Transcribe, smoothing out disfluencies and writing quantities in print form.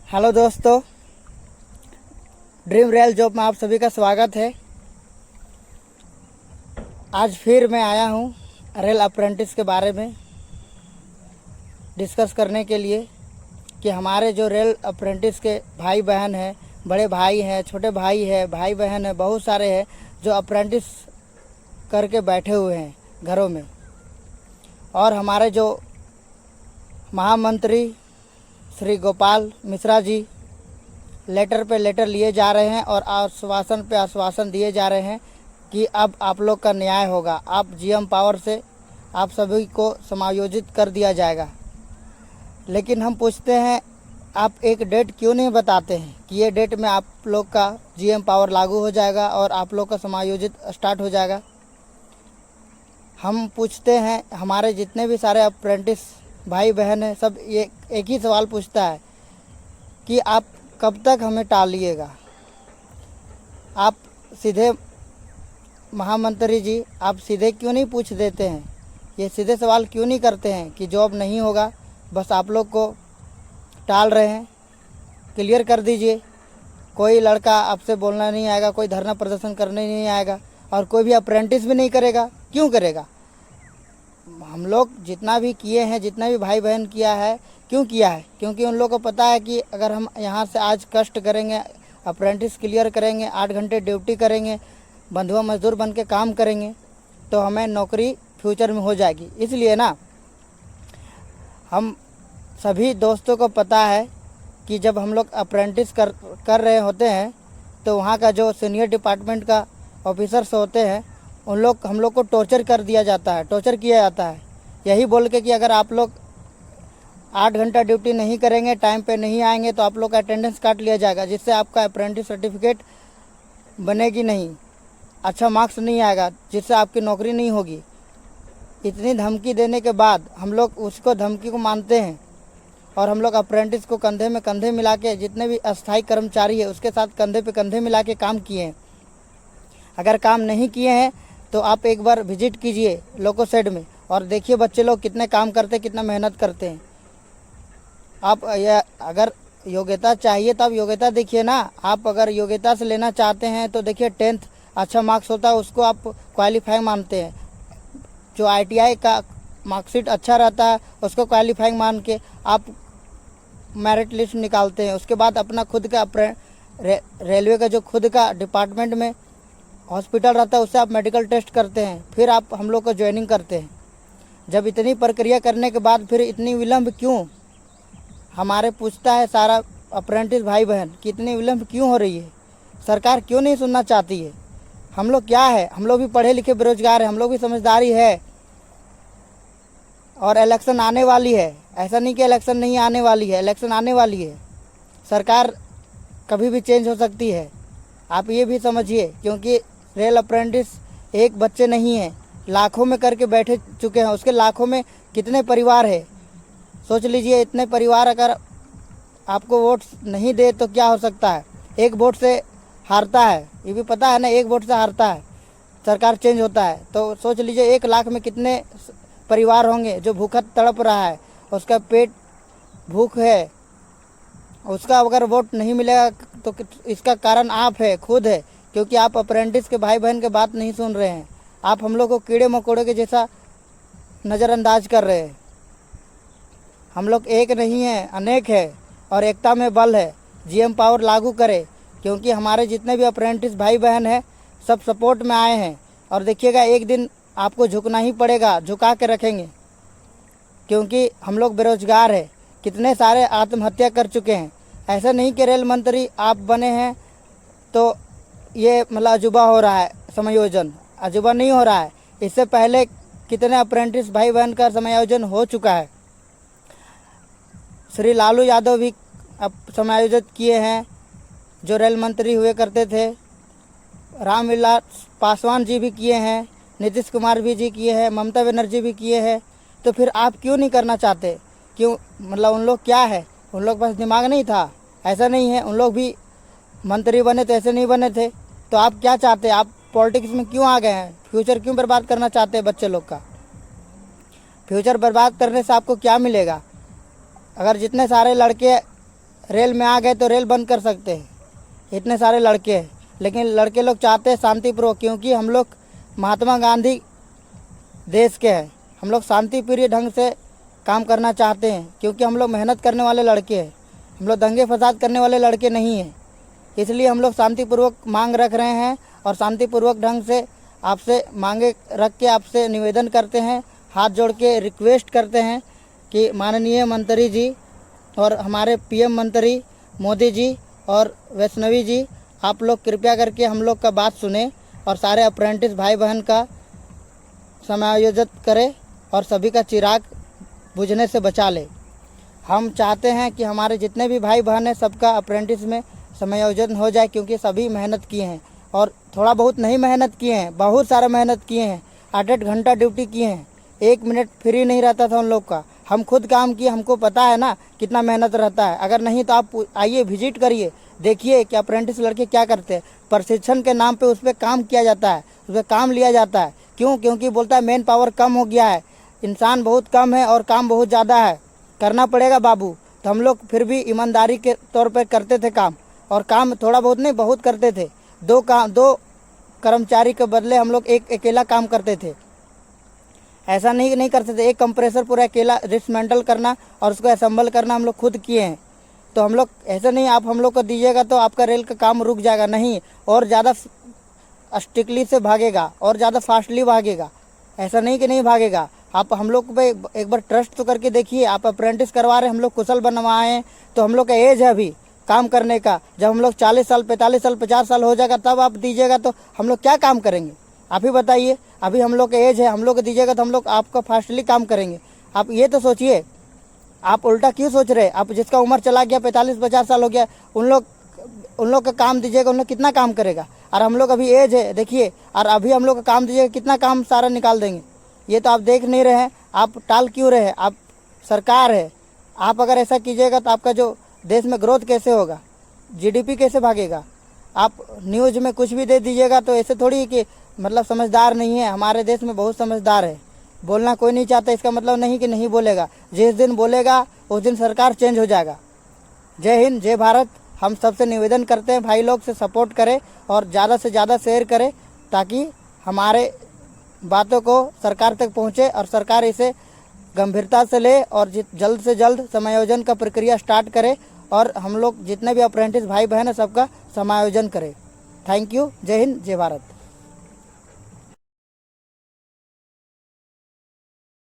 Hello दोस्तों, dream rail job में आप सभी का स्वागत है। आज फिर मैं आया हूँ रेल अप्रेंटिस के बारे में डिस्कस करने के लिए कि हमारे जो रेल अप्रेंटिस के भाई बहन हैं, बड़े भाई हैं, छोटे भाई हैं, भाई बहन हैं, बहुत सारे हैं जो अप्रेंटिस करके बैठे हुए हैं घरों में। और हमारे जो महामंत्री श्री गोपाल मिश्रा जी लेटर पे लेटर लिए जा रहे हैं और आश्वासन पे आश्वासन दिए जा रहे हैं कि अब आप लोग का न्याय होगा, आप जीएम पावर से आप सभी को समायोजित कर दिया जाएगा। लेकिन हम पूछते हैं, आप एक डेट क्यों नहीं बताते हैं कि ये डेट में आप लोग का जीएम पावर लागू हो जाएगा और आप लोग का समायोजित स्टार्ट हो जाएगा। हम पूछते हैं, हमारे जितने भी सारे अप्रेंटिस भाई बहन हैं, सब ये एक ही सवाल पूछता है कि आप कब तक हमें टालिएगा। आप सीधे महामंत्री जी, आप सीधे क्यों नहीं पूछ देते हैं, ये सीधे सवाल क्यों नहीं करते हैं कि जॉब नहीं होगा, बस आप लोग को टाल रहे हैं। क्लियर कर दीजिए। कोई लड़का आपसे बोलना नहीं आएगा, कोई धरना प्रदर्शन करने नहीं आएगा और कोई भी अप्रेंटिस भी नहीं करेगा। क्यों करेगा? हम लोग जितना भी किए हैं, जितना भी भाई बहन किया है, क्यों किया है? क्योंकि उन लोगों को पता है कि अगर हम यहाँ से आज कष्ट करेंगे, अप्रेंटिस क्लियर करेंगे, 8 घंटे ड्यूटी करेंगे, बंधुआ मजदूर बन के काम करेंगे, तो हमें नौकरी फ्यूचर में हो जाएगी। इसलिए ना, हम सभी दोस्तों को पता है कि जब हम लोग अप्रेंटिस कर रहे होते हैं तो वहाँ का जो सीनियर डिपार्टमेंट का ऑफिसर्स होते हैं, हम लोग को टॉर्चर कर दिया जाता है, टॉर्चर किया जाता है, यही बोल के कि अगर आप लोग 8 घंटा ड्यूटी नहीं करेंगे, टाइम पे नहीं आएंगे तो आप लोग का अटेंडेंस काट लिया जाएगा, जिससे आपका अप्रेंटिस सर्टिफिकेट बनेगी नहीं, अच्छा मार्क्स नहीं आएगा, जिससे आपकी नौकरी नहीं होगी। इतनी धमकी देने के बाद हम लोग उसको धमकी को मानते हैं और हम लोग अप्रेंटिस को कंधे में कंधे मिला के, जितने भी अस्थायी कर्मचारी है उसके साथ कंधे पे कंधे मिला के काम किए हैं। अगर काम नहीं किए हैं तो आप एक बार विजिट कीजिए लोको शेड में और देखिए बच्चे लोग कितने काम करते हैं, कितना मेहनत करते हैं। आप अगर योग्यता चाहिए तो आप योग्यता देखिए ना। आप अगर योग्यता से लेना चाहते हैं तो देखिए 10th अच्छा मार्क्स होता है, उसको आप क्वालिफाई मानते हैं। जो ITI का मार्कशीट अच्छा रहता है उसको क्वालिफाई मान के आप मेरिट लिस्ट निकालते हैं। उसके बाद अपना खुद का रेलवे का जो खुद का डिपार्टमेंट में हॉस्पिटल रहता है उससे आप मेडिकल टेस्ट करते हैं, फिर आप हम लोग को ज्वाइनिंग करते हैं। जब इतनी प्रक्रिया करने के बाद फिर इतनी विलम्ब क्यों? हमारे पूछता है सारा अप्रेंटिस भाई बहन कि इतनी विलम्ब क्यों हो रही है? सरकार क्यों नहीं सुनना चाहती है? हम लोग क्या है, हम लोग भी पढ़े लिखे बेरोजगार हैं, हम लोग भी समझदारी है और इलेक्शन आने वाली है। ऐसा नहीं कि इलेक्शन नहीं आने वाली है, इलेक्शन आने वाली है। सरकार कभी भी चेंज हो सकती है, आप ये भी समझिए। क्योंकि रेल अप्रेंटिस एक बच्चे नहीं है, लाखों में करके बैठे चुके हैं। उसके लाखों में कितने परिवार है, सोच लीजिए। इतने परिवार अगर आपको वोट नहीं दे तो क्या हो सकता है? एक वोट से हारता है, ये भी पता है ना, एक वोट से हारता है, सरकार चेंज होता है। तो सोच लीजिए 1 लाख में कितने परिवार होंगे जो भूखा तड़प रहा है, उसका पेट भूख है, उसका अगर वोट नहीं मिलेगा तो इसका कारण आप है, खुद है। क्योंकि आप अप्रेंटिस के भाई बहन के बात नहीं सुन रहे हैं, आप हम लोग को कीड़े मकोड़े के जैसा नज़रअंदाज कर रहे हैं। हम लोग एक नहीं है, अनेक है और एकता में बल है। जीएम पावर लागू करे, क्योंकि हमारे जितने भी अप्रेंटिस भाई बहन हैं सब सपोर्ट में आए हैं। और देखिएगा एक दिन आपको झुकना ही पड़ेगा, झुका के रखेंगे, क्योंकि हम लोग बेरोजगार हैं। कितने सारे आत्महत्या कर चुके हैं। ऐसा नहीं कि रेल मंत्री आप बने हैं तो ये मतलब अजूबा हो रहा है, समायोजन अजूबा नहीं हो रहा है। इससे पहले कितने अप्रेंटिस भाई बहन का समायोजन हो चुका है। श्री लालू यादव भी अब समायोजित किए हैं, जो रेल मंत्री हुए करते थे। रामविलास पासवान जी भी किए हैं, नीतीश कुमार भी जी किए हैं, ममता बनर्जी भी किए हैं। तो फिर आप क्यों नहीं करना चाहते? क्यों? मतलब उन लोग क्या है, उन लोग पास दिमाग नहीं था? ऐसा नहीं है, उन लोग भी मंत्री बने तो ऐसे नहीं बने थे। तो आप क्या चाहते हैं? आप पॉलिटिक्स में क्यों आ गए हैं? फ्यूचर क्यों बर्बाद करना चाहते हैं बच्चे लोग का? फ्यूचर बर्बाद करने से आपको क्या मिलेगा? अगर जितने सारे लड़के रेल में आ गए तो रेल बंद कर सकते हैं, इतने सारे लड़के हैं। लेकिन लड़के लोग चाहते हैं शांतिपूर्वक, क्योंकि हम लोग महात्मा गांधी देश के हैं। हम लोग शांतिप्रिय ढंग से काम करना चाहते हैं, क्योंकि हम लोग मेहनत करने वाले लड़के हैं। हम लोग दंगे फसाद करने वाले लड़के नहीं हैं। इसलिए हम लोग शांतिपूर्वक मांग रख रहे हैं और शांतिपूर्वक ढंग से आपसे मांगे रख के आपसे निवेदन करते हैं, हाथ जोड़ के रिक्वेस्ट करते हैं कि माननीय मंत्री जी और हमारे पीएम मंत्री मोदी जी और वैष्णवी जी, आप लोग कृपया करके हम लोग का बात सुने और सारे अप्रेंटिस भाई बहन का समायोजित करें और सभी का चिराग बुझने से बचा ले। हम चाहते हैं कि हमारे जितने भी भाई बहन हैं सबका अप्रेंटिस में समायोजन हो जाए, क्योंकि सभी मेहनत किए हैं और थोड़ा बहुत नहीं मेहनत किए हैं, बहुत सारा मेहनत किए हैं। 8-8 घंटा ड्यूटी किए हैं, 1 मिनट फ्री नहीं रहता था उन लोग का। हम खुद काम किए, हमको पता है ना कितना मेहनत रहता है। अगर नहीं तो आप आइए, विजिट करिए, देखिए कि अप्रेंटिस लड़के क्या करते हैं। प्रशिक्षण के नाम पे उस पर काम किया जाता है, उस पर काम लिया जाता है। क्यों? क्योंकि बोलता है मेन पावर कम हो गया है, इंसान बहुत कम है और काम बहुत ज़्यादा है, करना पड़ेगा बाबू। तो हम लोग फिर भी ईमानदारी के तौर पर करते थे काम, और काम थोड़ा बहुत नहीं बहुत करते थे। 2 कर्मचारी के बदले हम लोग एक अकेला काम करते थे। ऐसा नहीं करते थे। एक कंप्रेसर पूरा अकेला डिसमेंटल करना और उसको असेंबल करना हम लोग खुद किए हैं। तो हम लोग ऐसा नहीं आप हम लोग को दीजिएगा तो आपका रेल का काम रुक जाएगा, नहीं, और ज़्यादा स्ट्रिक्टली से भागेगा और ज़्यादा फास्टली भागेगा। ऐसा नहीं कि नहीं भागेगा। आप हम लोग पे एक बार ट्रस्ट तो करके देखिए। आप अप्रेंटिस करवा रहे हैं, हम लोग कुशल बनवाए हैं, तो हम लोग का एज है अभी काम करने का। जब हम लोग 40 साल 45 साल 50 साल हो जाएगा तब आप दीजिएगा तो हम लोग क्या काम करेंगे? आप ही बताइए। अभी हम लोग का एज है, हम लोग को दीजिएगा तो हम लोग आपका फास्टली काम करेंगे। आप ये तो सोचिए। आप उल्टा क्यों सोच रहे? आप जिसका उम्र चला गया 45-50 साल हो गया, उन लोग का काम दीजिएगा, उन लोग कितना काम करेगा? और हम लोग अभी एज है देखिए, और अभी हम लोग का काम दीजिएगा कितना काम सारा निकाल देंगे। ये तो आप देख नहीं रहे हैं, आप टाल क्यों रहे हैं? आप सरकार है, आप अगर ऐसा कीजिएगा तो आपका जो देश में ग्रोथ कैसे होगा, जीडीपी कैसे भागेगा? आप न्यूज़ में कुछ भी दे दीजिएगा तो ऐसे थोड़ी कि मतलब समझदार नहीं है। हमारे देश में बहुत समझदार है, बोलना कोई नहीं चाहता, इसका मतलब नहीं कि नहीं बोलेगा। जिस दिन बोलेगा उस दिन सरकार चेंज हो जाएगा। जय हिंद, जय भारत। हम सबसे निवेदन करते हैं भाई लोग से सपोर्ट करें और ज़्यादा से ज़्यादा शेयर करें, ताकि हमारे बातों को सरकार तक पहुँचे और सरकार इसे गंभीरता से ले और जल्द से जल्द समायोजन का प्रक्रिया स्टार्ट करे और हम लोग जितने भी अप्रेंटिस भाई बहन हैं सबका समायोजन करें। Thank you. जय हिंद, जय भारत।